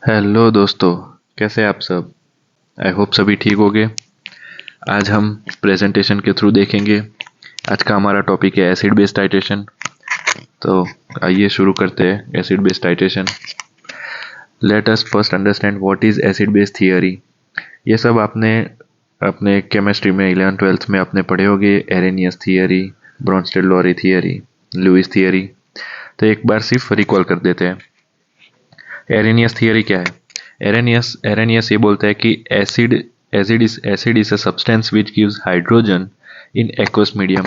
Hello दोस्तों, कैसे हैं आप सब। आई होप सभी ठीक होंगे। आज हम प्रेजेंटेशन के थ्रू देखेंगे। आज का हमारा टॉपिक है एसिड बेस टाइट्रेशन। तो आइए शुरू करते हैं acid base titration. Let us first understand what is acid base theory. ये सब आपने अपने केमिस्ट्री में 11th-12th में आपने पढ़े होंगे। Erroneous theory, ब्रोंस्टेड-लोरी theory, Lewis theory. तो एक बार सिर्फ रिकॉल कर देते हैं। एरेनियस थियरी क्या है। एरेनियस ये बोलता है कि acid is a substance which gives hydrogen in aqueous medium.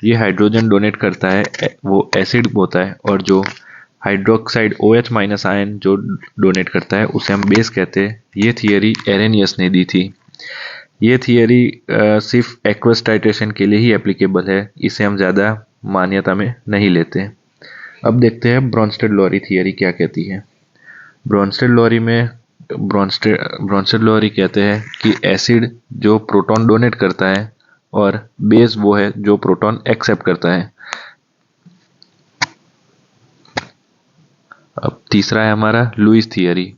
ये हाइड्रोजन डोनेट करता है, वो एसिड होता है। और जो हाइड्रोक्साइड OH माइनस आयन जो डोनेट करता है उसे हम बेस कहते हैं। ये थियरी एरेनियस ने दी थी। ये थियरी सिर्फ एक्वस टाइट्रेशन के लिए ही एप्लीकेबल है, इसे हम ज़्यादा मान्यता में नहीं लेते। अब देखते हैं ब्रोंस्टेड-लोरी थियरी क्या कहती है। ब्रोंस्टेड-लोरी कहते हैं कि एसिड जो प्रोटॉन डोनेट करता है और बेस वो है जो प्रोटॉन एक्सेप्ट करता है। अब तीसरा है हमारा लुईस थियरी।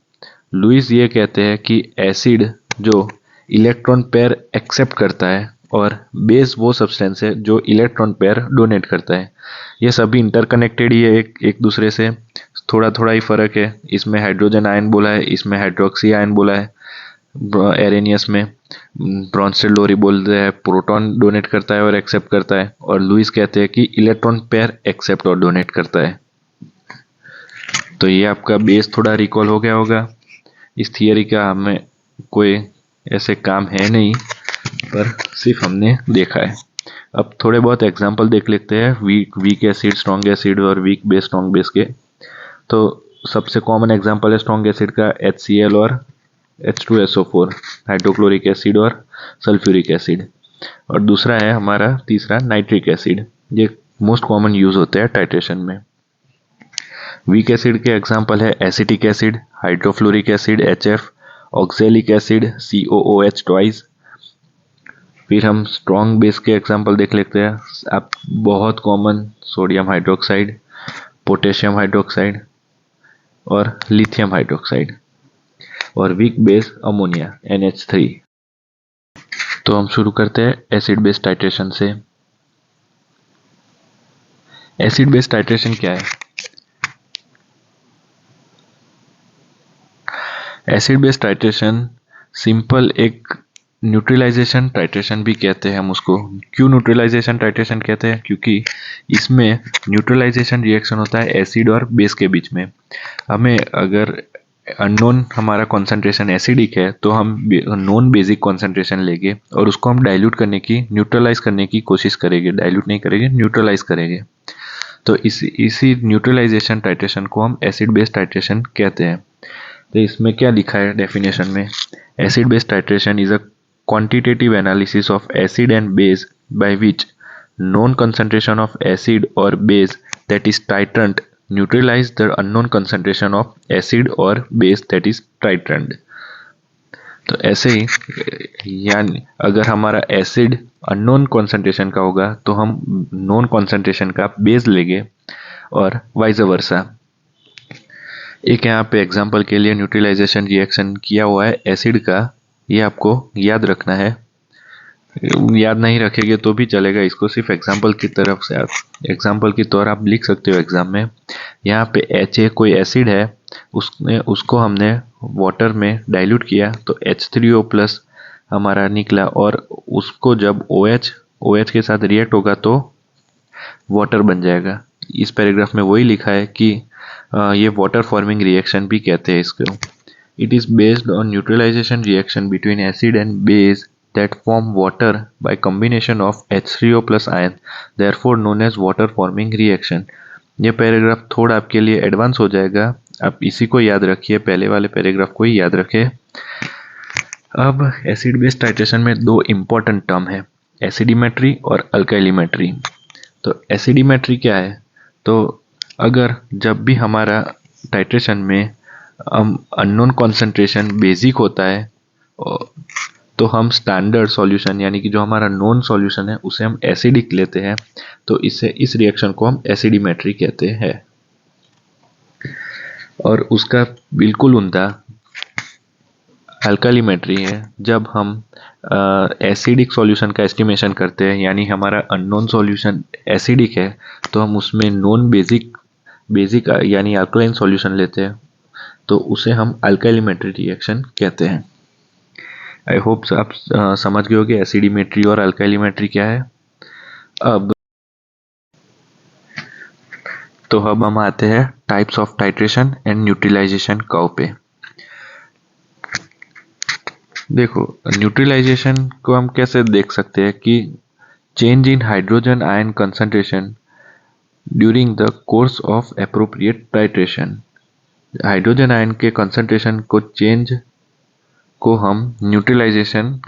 लुईस ये कहते हैं कि एसिड जो इलेक्ट्रॉन पेयर एक्सेप्ट करता है और बेस वो सब्सटेंस है जो इलेक्ट्रॉन पेयर डोनेट करता है। ये सभी इंटरकनेक्टेड ही है एक दूसरे से। थोड़ा थोड़ा ही फर्क है, इसमें हाइड्रोजन आयन बोला है, इसमें हाइड्रोक्सी आयन बोला है। एरेनियस में ब्रोंस्टेड-लोरी बोलते हैं प्रोटॉन डोनेट करता है और एक्सेप्ट करता है, और लुईस कहते हैं कि इलेक्ट्रॉन पेयर एक्सेप्ट और डोनेट करता है। तो ये आपका बेस थोड़ा रिकॉल हो गया होगा। इस थियरी का हमें कोई ऐसे काम है नहीं, पर सिर्फ हमने देखा है। अब थोड़े बहुत एग्जांपल देख लेते हैं वीक एसिड, स्ट्रॉन्ग एसिड और वीक बेस, स्ट्रॉन्ग बेस के। तो सबसे कॉमन एग्जांपल है स्ट्रॉन्ग एसिड का HCl और H2SO4, हाइड्रोक्लोरिक एसिड और सल्फ्यूरिक एसिड। और दूसरा है हमारा तीसरा नाइट्रिक एसिड। ये मोस्ट कॉमन यूज होते हैं टाइट्रेशन में। वीक एसिड के एग्जांपल है acetic acid, hydrofluoric acid HF, oxalic acid COOH twice. फिर हम स्ट्रॉन्ग बेस के एग्जांपल देख लेते हैं। आप बहुत common sodium hydroxide, potassium hydroxide और लिथियम हाइड्रोक्साइड। और वीक बेस अमोनिया NH3। तो हम शुरू करते हैं एसिड बेस टाइट्रेशन से। एसिड बेस टाइट्रेशन क्या है। एसिड बेस टाइट्रेशन सिंपल एक न्यूट्रलाइजेशन टाइट्रेशन भी कहते हैं हम उसको। क्यों न्यूट्रलाइजेशन टाइट्रेशन कहते हैं, क्योंकि इसमें न्यूट्रलाइजेशन रिएक्शन होता है एसिड और बेस के बीच में। हमें अगर अननोन हमारा कॉन्सेंट्रेशन एसिडिक है तो हम नॉन बेसिक कॉन्सेंट्रेशन लेंगे और उसको हम डाइल्यूट करने की, न्यूट्रलाइज करने की कोशिश करेंगे। डाइल्यूट नहीं करेंगे, न्यूट्रलाइज करेंगे। तो इसी न्यूट्रलाइजेशन टाइट्रेशन को हम एसिड बेस टाइट्रेशन कहते हैं। तो इसमें क्या लिखा है डेफिनेशन में। Acid base titration is a quantitative analysis of acid and base by which known concentration of acid or base that is titrant neutralize the unknown concentration of acid or base that is titrant। तो ऐसे ही यानी अगर हमारा acid unknown concentration का होगा तो हम non concentration का बेस लेंगे और वाइस वर्सा। एक यहाँ पे एग्जांपल के लिए न्यूट्रलाइजेशन रिएक्शन किया हुआ है एसिड का, ये आपको याद रखना है। याद नहीं रखेंगे तो भी चलेगा, इसको सिर्फ एग्जांपल की तरफ से आप एग्जांपल की तौर आप लिख सकते हो एग्जाम में। यहाँ पे HA कोई एसिड है, उसको हमने वाटर में डाइल्यूट किया तो H3O प्लस हमारा निकला, और उसको जब OH के साथ रिएक्ट होगा तो वाटर बन जाएगा। इस पैराग्राफ में वही लिखा है कि ये वाटर फॉर्मिंग रिएक्शन भी कहते हैं इसको। It is based on neutralization reaction between acid and base that form water by combination of H3O plus ion, therefore known as water forming reaction। ये पैराग्राफ थोड़ा आपके लिए एडवांस हो जाएगा, आप इसी को याद रखिए, पहले वाले पैराग्राफ को ही याद रखें। अब एसिड बेस टाइट्रेशन में दो इम्पोर्टेंट टर्म है, एसिडिमेट्री और अल्काइलिमेट्री। तो एसिडिमेट्री क्या है, तो अगर जब भी हमारा टाइट्रेशन में अननोन कॉन्सेंट्रेशन बेसिक होता है तो हम स्टैंडर्ड सॉल्यूशन यानी कि जो हमारा नॉन सॉल्यूशन है उसे हम एसिडिक लेते हैं। तो इस रिएक्शन को हम एसिडिमेट्री कहते हैं। और उसका बिल्कुल उल्टा अल्कालीमेट्री है जब हम एसिडिक सॉल्यूशन का एस्टिमेशन करते हैं, यानी हमारा अननोन सॉल्यूशन एसिडिक है तो हम उसमें नॉन बेसिक बेसिक यानी अल्कलाइन सॉल्यूशन लेते हैं, तो उसे हम अल्कालीमेट्री रिएक्शन कहते हैं। आई होप आप समझ गए होगे एसिडिमेट्री और अल्कालीमेट्री क्या है। अब हम आते हैं types of titration and neutralization curve पे। देखो, न्यूट्रलाइजेशन को हम कैसे देख सकते हैं कि change in hydrogen ion concentration during the course of appropriate titration. Hydrogen ion के कंसंट्रेशन को चेंज को हम न्यूट्रलाइजेशन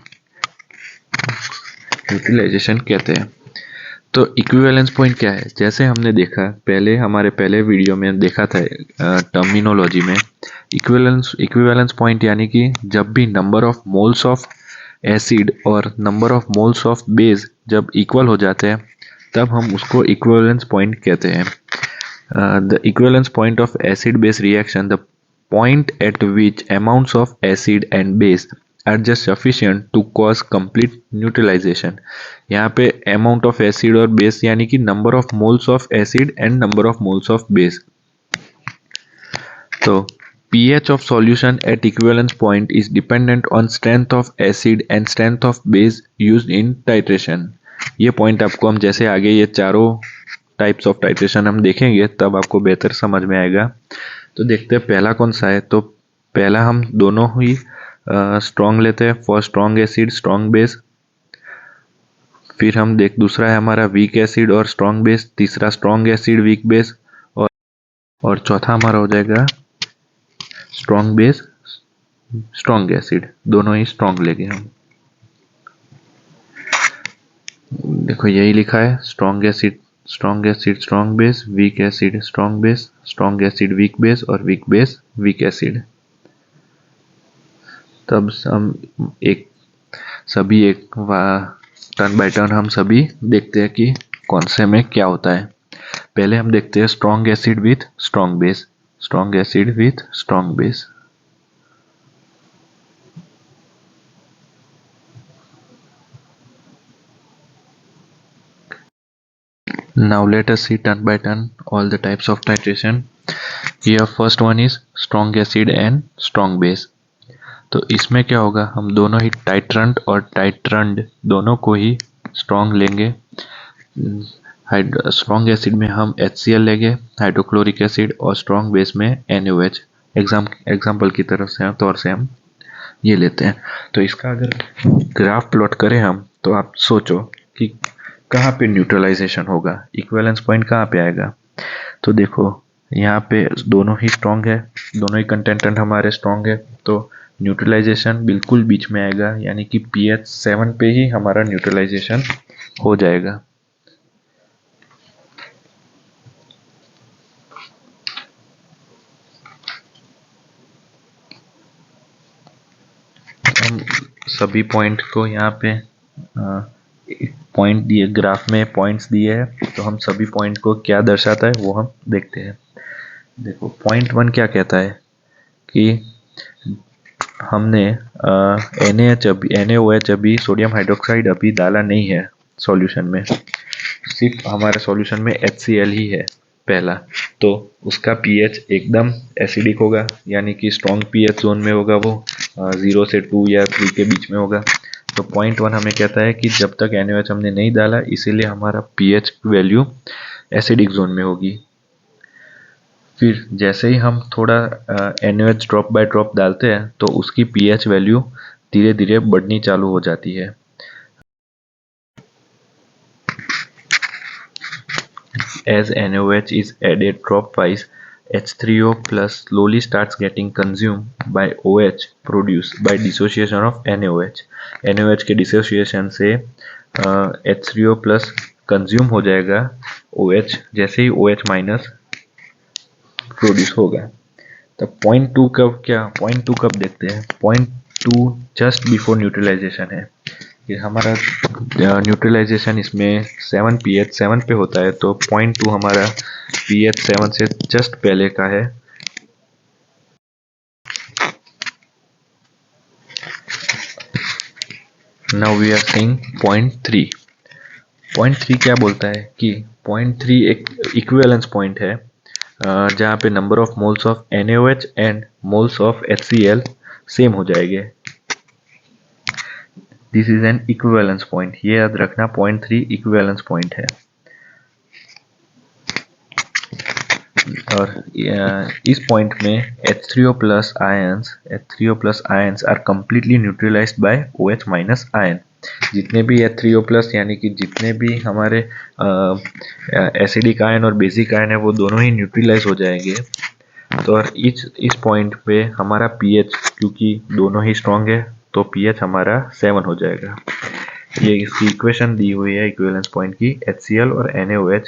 कहते हैं। तो इक्विवेलेंस पॉइंट क्या है? जैसे हमने देखा पहले, हमारे पहले वीडियो में देखा था टर्मिनोलॉजी में, इक्विवेलेंस पॉइंट यानी कि जब भी number of moles of acid और number of moles of base जब इक्वल हो जाते हैं तब हम उसको इक्विवेलेंस पॉइंट कहते हैं। The equivalence point of acid base reaction, the point at which amounts of acid and base are just sufficient to cause complete neutralization। यहाँ पे amount of acid और base यानी कि number of moles of acid and number of moles of base। तो pH of solution at equivalence point is dependent on strength of acid and strength of base used in titration। ये point आपको हम जैसे आगे ये चारों types of titration हम देखेंगे तब आपको बेहतर समझ में आएगा। तो देखते हैं पहला कौन सा है। तो पहला हम दोनों ही स्ट्रॉन्ग लेते हैं, for strong acid strong base. फिर हम दूसरा है हमारा वीक एसिड और स्ट्रॉन्ग बेस, तीसरा स्ट्रॉन्ग एसिड वीक बेस, और चौथा हमारा हो जाएगा स्ट्रॉन्ग बेस स्ट्रॉन्ग एसिड। दोनों ही स्ट्रॉन्ग लेंगे हम। देखो यही लिखा है, strong acid strong base, weak acid strong base, strong acid weak base और वीक बेस वीक एसिड। तब हम सभी टर्न बाय टर्न हम सभी देखते हैं कि कौन से में क्या होता है। पहले हम देखते हैं strong acid with strong base, strong acid with strong base. Now let us see turn by turn all the types of titration. Here first one is strong acid and strong base। तो इसमें क्या होगा, हम दोनों ही टाइट्रंट और टाइट्रंड दोनों को ही strong लेंगे। स्ट्रॉन्ग एसिड में हम HCl लेंगे, हाइड्रोक्लोरिक एसिड, और स्ट्रॉन्ग बेस में NaOH। एग्जाम्पल की तरफ से तौर से हम ये लेते हैं। तो इसका अगर ग्राफ प्लॉट करें हम, तो आप सोचो कि कहाँ पे न्यूट्रलाइजेशन होगा, इक्विवेलेंस पॉइंट कहाँ पे आएगा। तो देखो यहाँ पे दोनों ही स्ट्रॉन्ग है, दोनों ही कंटेंटेंट हमारे स्ट्रॉन्ग है, तो न्यूट्रलाइजेशन बिल्कुल बीच में आएगा, यानी कि pH 7 पे ही हमारा न्यूट्रलाइजेशन हो जाएगा। हम सभी पॉइंट को यहाँ पे पॉइंट दिए, ग्राफ में पॉइंट्स दिए हैं, तो हम सभी पॉइंट को क्या दर्शाता है वो हम देखते हैं। देखो पॉइंट 1 क्या कहता है कि हमने NaOH अभी सोडियम हाइड्रोक्साइड अभी डाला नहीं है सॉल्यूशन में, सिर्फ हमारे सॉल्यूशन में HCl ही है पहला, तो उसका pH एकदम एसिडिक होगा, यानी कि स्ट्रॉन्ग pH जोन में होगा, वो 0 से 2 या 3 के बीच में होगा। तो पॉइंट 1 हमें कहता है कि जब तक NaOH हमने नहीं डाला, इसीलिए हमारा pH वैल्यू एसिडिक जोन में होगी। फिर जैसे ही हम थोड़ा NaOH ड्रॉप बाय ड्रॉप डालते हैं तो उसकी pH वैल्यू धीरे धीरे बढ़नी चालू हो जाती है। As NaOH is added drop wise, H3O plus slowly starts getting consumed by OH produced by dissociation of NaOH। NaOH के डिसोसिएशन से H3O plus कंज्यूम हो जाएगा OH, जैसे ही OH माइनस प्रोड्यूस होगा। तो पॉइंट 2 कब देखते हैं। पॉइंट 2 जस्ट बिफोर न्यूट्रलाइजेशन है। ये हमारा न्यूट्रलाइजेशन इसमें 7 pH 7 पे होता है, तो पॉइंट 2 हमारा pH 7 से जस्ट पहले का है। Now we are seeing point 3। Point 3 क्या बोलता है कि पॉइंट 3 एक इक्विवेलेंस पॉइंट है जहाँ पे number of moles of NaOH and moles of HCl same हो जाएंगे। This is an equivalence point, ये याद रखना, पॉइंट 3 इक्विवेलेंस पॉइंट है। और इस पॉइंट में H3O plus ions are completely neutralized by OH minus ion. जितने भी H3O प्लस यानी कि जितने भी हमारे एसिडिक आयन और बेसिक आयन है वो दोनों ही न्यूट्रलाइज हो जाएंगे। तो और इस पॉइंट पे हमारा pH, क्योंकि दोनों ही स्ट्रॉन्ग है तो pH हमारा 7 हो जाएगा। ये इसकी इक्वेशन दी हुई है इक्विवेलेंस पॉइंट की। HCl और NaOH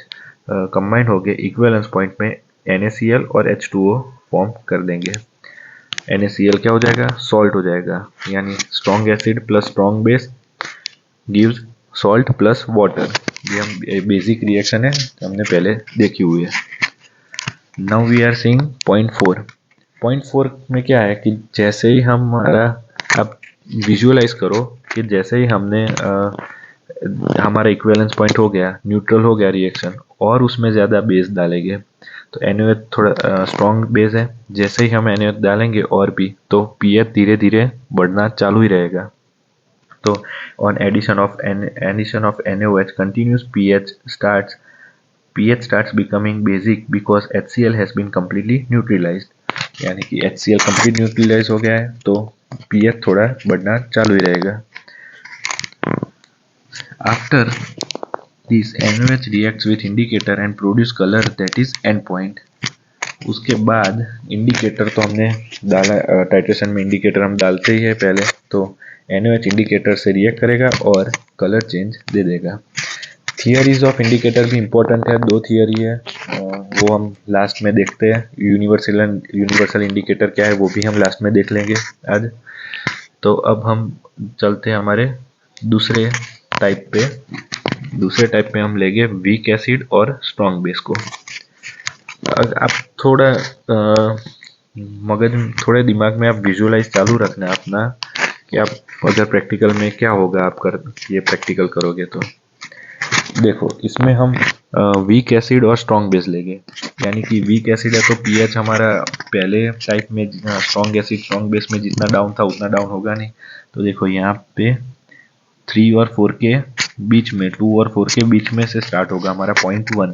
कंबाइंड हो गए इक्विवेलेंस पॉइंट में NaCl और H2O फॉर्म कर देंगे। NaCl क्या हो जाएगा? सॉल्ट हो जाएगा, यानी strong acid plus strong base gives salt plus water. ये हम बेसिक रिएक्शन है, हमने पहले देखी हुई है। Now we are seeing point 4। Point 4 में क्या है कि जैसे ही हमारा, अब विजुअलाइज करो कि जैसे ही हमने हमारा इक्विवेलेंस पॉइंट हो गया, न्यूट्रल हो गया रिएक्शन, और उसमें ज़्यादा बेस डालेंगे तो NaOH थोड़ा स्ट्रॉन्ग बेस है, जैसे ही हम NaOH डालेंगे और भी तो pH धीरे धीरे बढ़ना चालू ही रहेगा। तो on addition of NaOH continuous pH starts becoming basic because HCl has been completely neutralized। यानी कि HCl complete न्यूट्रलाइज हो गया है तो pH थोड़ा बढ़ना चालू ही रहेगा। After this NaOH reacts with indicator and produce color, that is end point। उसके बाद इंडिकेटर तो हमने डाला, टाइट्रेशन में इंडिकेटर हम डालते ही है पहले, तो NaOH इंडिकेटर से रिएक्ट करेगा और कलर चेंज दे देगा। थियरीज ऑफ इंडिकेटर भी इम्पोर्टेंट है, 2 थियरी है, वो हम लास्ट में देखते हैं। यूनिवर्सल इंडिकेटर क्या है वो भी हम लास्ट में देख लेंगे आज। तो अब हम चलते हैं हमारे दूसरे टाइप पे। दूसरे टाइप पे हम लेंगे वीक एसिड और स्ट्रॉन्ग बेस को। आप थोड़ा मगज, थोड़े दिमाग में आप विजुअलाइज चालू रखना है अपना कि आप अगर प्रैक्टिकल में क्या होगा, आप कर ये प्रैक्टिकल करोगे तो देखो इसमें हम वीक एसिड और स्ट्रॉन्ग बेस लेंगे। यानी कि वीक एसिड है तो pH हमारा पहले टाइप में स्ट्रॉन्ग एसिड स्ट्रॉन्ग बेस में जितना डाउन था उतना डाउन होगा नहीं। तो देखो यहाँ पे 3 और 4 के बीच में, 2 और 4 के बीच में से स्टार्ट होगा हमारा पॉइंट 1।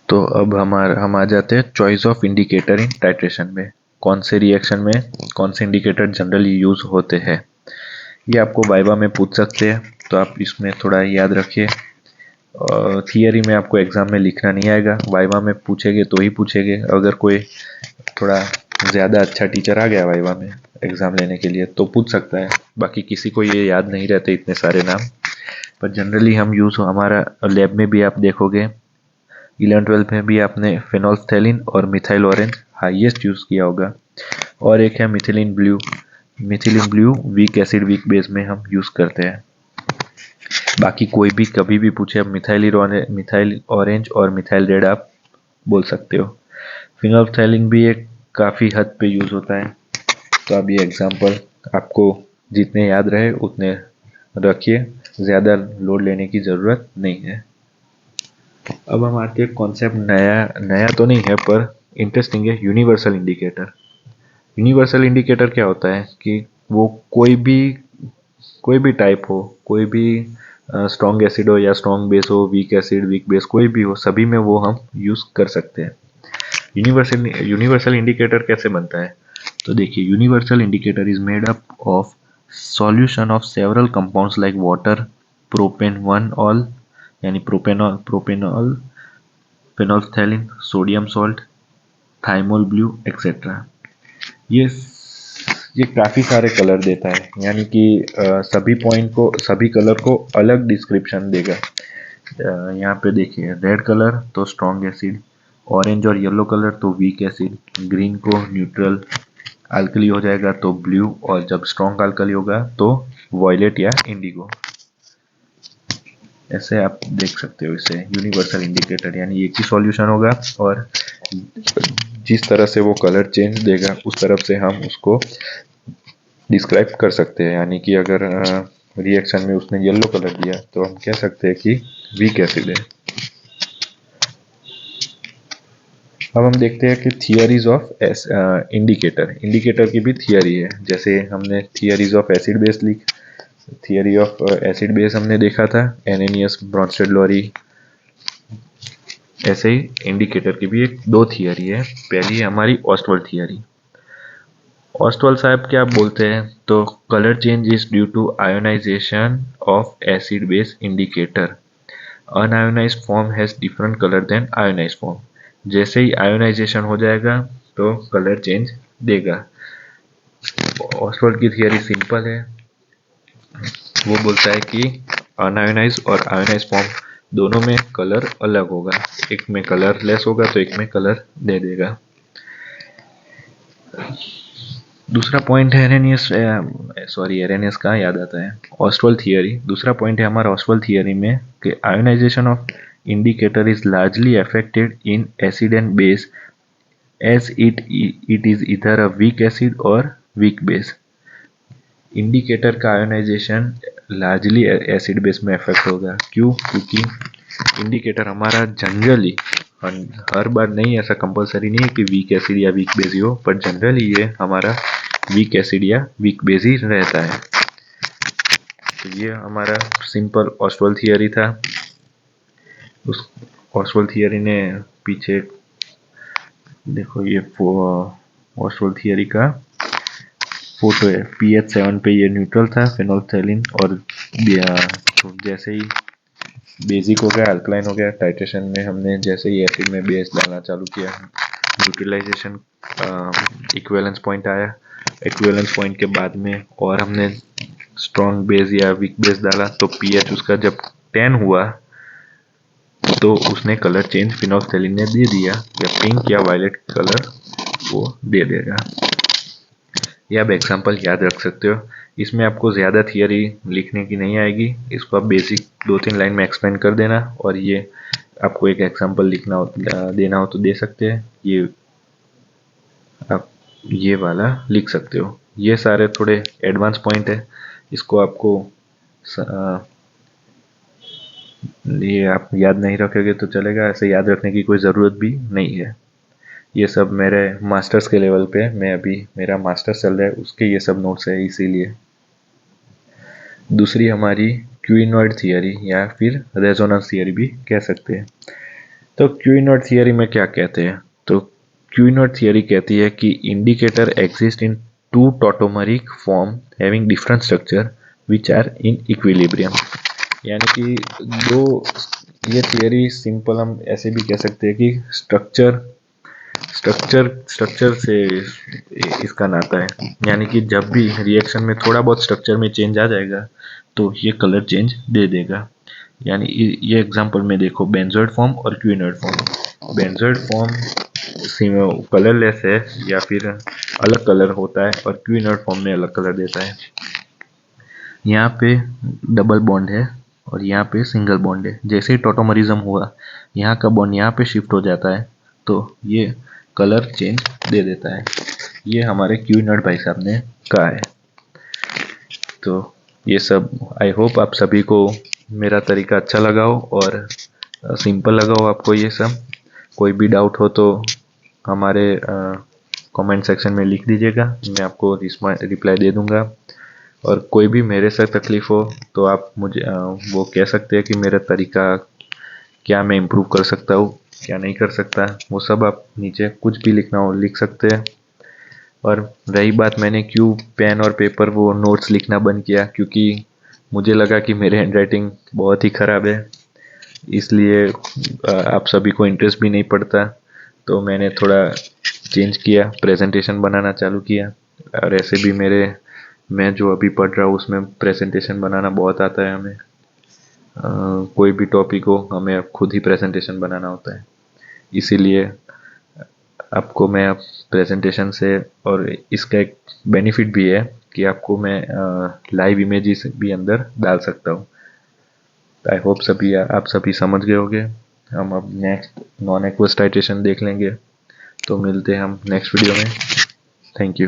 तो अब हम आ जाते हैं choice of indicator in titration में। कौन से रिएक्शन में कौन से इंडिकेटर जनरली यूज होते हैं, ये आपको वाइवा में पूछ सकते हैं, तो आप इसमें थोड़ा याद रखिए। थियरी में आपको एग्जाम में लिखना नहीं आएगा, वाइवा में पूछेंगे तो ही पूछेंगे। अगर कोई थोड़ा ज़्यादा अच्छा टीचर आ गया वाइवा में एग्ज़ाम लेने के लिए तो पूछ सकता है, बाकी किसी को ये याद नहीं रहते इतने सारे नाम। पर जनरली हम यूज़ हमारा लैब में भी आप देखोगे, 11-12 में भी आपने फेनोल्फ्थैलिन और मिथाइल ऑरेंज हाईएस्ट यूज़ किया होगा। और एक है methylene blue. Methylene blue weak acid weak base में हम यूज़ करते हैं। बाकी कोई भी कभी भी पूछे, आप मिथाइल ऑरेंज और मिथाइल रेड आप बोल सकते हो। फिनोल्फ्थैलिन भी एक काफ़ी हद पे यूज़ होता है। तो अब ये एग्जांपल आपको जितने याद रहे उतने रखिए, ज़्यादा लोड लेने की ज़रूरत नहीं है। अब हम आते हैं कॉन्सेप्ट, नया तो नहीं है पर इंटरेस्टिंग है, यूनिवर्सल इंडिकेटर। यूनिवर्सल इंडिकेटर क्या होता है कि वो कोई भी टाइप हो, कोई भी स्ट्रॉन्ग एसिड हो या स्ट्रॉन्ग बेस हो, वीक एसिड वीक बेस कोई भी हो, सभी में वो हम यूज़ कर सकते हैं। यूनिवर्सल इंडिकेटर कैसे बनता है, तो देखिए universal indicator is made up of solution of several compounds like water, propane one ol यानी propanol, phenolphthalein, sodium salt, thymol blue etcetera. ये ये काफ़ी सारे कलर देता है, यानी कि सभी कलर को अलग डिस्क्रिप्शन देगा। यहाँ पे देखिए, रेड कलर तो स्ट्रॉन्ग एसिड, ऑरेंज और येलो कलर तो वीक एसिड, ग्रीन को न्यूट्रल, अल्कली हो जाएगा तो ब्लू, और जब स्ट्रॉन्ग अल्कली होगा तो वॉयलेट या इंडिगो। ऐसे आप देख सकते हो इसे यूनिवर्सल इंडिकेटर, यानी एक ही सॉल्यूशन होगा और जिस तरह से वो कलर चेंज देगा उस तरफ से हम उसको डिस्क्राइब कर सकते हैं। यानी कि अगर रिएक्शन में उसने येलो कलर दिया तो हम कह सकते हैं कि वीक एसिड है। अब हम देखते हैं कि थियरीज ऑफ इंडिकेटर की भी थियरी है। जैसे हमने theories of acid base theory of acid base हमने देखा था, एनेनियस, ब्रॉन्स्टेड, लोरी। ऐसे ही इंडिकेटर की भी दो थियरी है। पहली है हमारी ऑस्टवाल्ड थियरी। ऑस्टवाल्ड साहब क्या बोलते हैं, तो colour change is due to ionization of acid base indicator. Unionized form has different colour than ionized form. जैसे ही आयोनाइजेशन हो जाएगा तो कलर चेंज देगा। ऑस्टवाल्ड की थियरी सिंपल है, वो बोलता है कि अनआयोनाइज और आयोनाइज फॉर्म दोनों में कलर अलग होगा, एक में कलर लेस होगा तो एक में कलर दे देगा। दूसरा पॉइंट है एरेनियस कहाँ याद आता है, ऑस्टवाल्ड थियरी। दूसरा पॉइंट है हमारा ऑस्टवाल्ड थियरी में कि ionization of indicator is largely affected in acid and base as it is इधर अ वीक एसिड और वीक बेस। इंडिकेटर का आयोनाइजेशन लार्जली एसिड बेस में इफेक्ट होगा। क्यों? क्योंकि इंडिकेटर हमारा जनरली, हर बार नहीं, ऐसा कंपलसरी नहीं है कि वीक एसिड या वीक बेस ही हो, पर जनरली ये हमारा वीक एसिड या वीक बेस ही रहता है। तो ये हमारा सिंपल ऑस्टवाल्ड थियरी था। उस ऑस्टवाल्ड थियरी ने पीछे देखो, ये ऑस्टवाल्ड थियरी का फोटो है। pH 7 पे ये न्यूट्रल था फेनोल्फ्थैलिन, और तो जैसे ही बेसिक हो गया, अल्कलाइन हो गया, टाइट्रेशन में हमने जैसे ही एसिड में बेस डालना चालू किया, न्यूट्रलाइजेशन इक्विवेलेंस पॉइंट आया। इक्विवेलेंस पॉइंट के बाद में और हमने स्ट्रॉन्ग बेस या वीक बेस डाला तो pH उसका जब 10 हुआ तो उसने कलर चेंज फेनोल्फ्थैलिन ने दे दिया, या पिंक या वायलेट कलर वो दे देगा। ये आप एग्जाम्पल याद रख सकते हो। इसमें आपको ज़्यादा थियरी लिखने की नहीं आएगी, इसको आप बेसिक 2-3 लाइन में एक्सप्लेन कर देना, और ये आपको एक एग्जाम्पल देना हो तो दे सकते हैं। ये आप ये वाला लिख सकते हो। ये सारे थोड़े एडवांस पॉइंट है, इसको आपको ये आप याद नहीं रखोगे तो चलेगा, ऐसे याद रखने की कोई ज़रूरत भी नहीं है। ये सब मेरे मास्टर्स के लेवल पे, मैं अभी मेरा मास्टर्स चल रहा है, उसके ये सब नोट्स है इसीलिए। दूसरी हमारी क्यूइनॉइड थियरी या फिर रेजोनेंस थियरी भी कह सकते हैं। तो क्यूइनॉट थियरी में क्या कहते हैं? तो क्यूइनॉट थियरी कहती है कि indicator exist in two tautomeric form having different structure which are in equilibrium. यानी कि दो, ये थियरी सिंपल हम ऐसे भी कह सकते हैं कि स्ट्रक्चर से इसका नाता है। यानी कि जब भी रिएक्शन में थोड़ा बहुत स्ट्रक्चर में चेंज आ जाएगा तो ये कलर चेंज दे देगा। यानी ये एग्जांपल में देखो, बेंजोइड फॉर्म और क्यूइनॉइड फॉर्म। बेंजोइड फॉर्म कलरलेस है या फिर अलग कलर होता है, और क्यूइनॉइड फॉर्म में अलग कलर देता है। यहाँ पे डबल बॉन्ड है और यहाँ पे सिंगल बॉन्ड है। जैसे ही टॉटोमरिज्म हुआ, यहाँ का बॉन्ड यहाँ पे शिफ्ट हो जाता है तो ये कलर चेंज दे देता है। ये हमारे क्यूइनॉइड भाई साहब ने कहा है। तो ये सब, आई होप आप सभी को मेरा तरीका अच्छा लगा हो और सिंपल लगा हो आपको ये सब। कोई भी डाउट हो तो हमारे कमेंट सेक्शन में लिख दीजिएगा, मैं आपको रिप्लाई दे दूंगा। और कोई भी मेरे साथ तकलीफ हो तो आप मुझे वो कह सकते हैं कि मेरा तरीका क्या मैं इम्प्रूव कर सकता हूँ, क्या नहीं कर सकता, वो सब आप नीचे कुछ भी लिखना हो लिख सकते हैं। और रही बात, मैंने क्यों पेन और पेपर वो नोट्स लिखना बंद किया, क्योंकि मुझे लगा कि मेरे हैंडराइटिंग बहुत ही ख़राब है, इसलिए आप सभी को इंटरेस्ट भी नहीं पड़ता। तो मैंने थोड़ा चेंज किया, प्रेजेंटेशन बनाना चालू किया। और ऐसे भी मैं जो अभी पढ़ रहा हूँ उसमें प्रेजेंटेशन बनाना बहुत आता है हमें। कोई भी टॉपिक हो हमें खुद ही प्रेजेंटेशन बनाना होता है, इसीलिए आपको मैं प्रेजेंटेशन से, और इसका एक बेनिफिट भी है कि आपको मैं लाइव इमेजेस भी अंदर डाल सकता हूँ। आई होप आप सभी समझ गए होंगे। हम अब नेक्स्ट नॉन एक्वस टाइट्रेशन देख लेंगे। तो मिलते हैं हम नेक्स्ट वीडियो में। Thank you.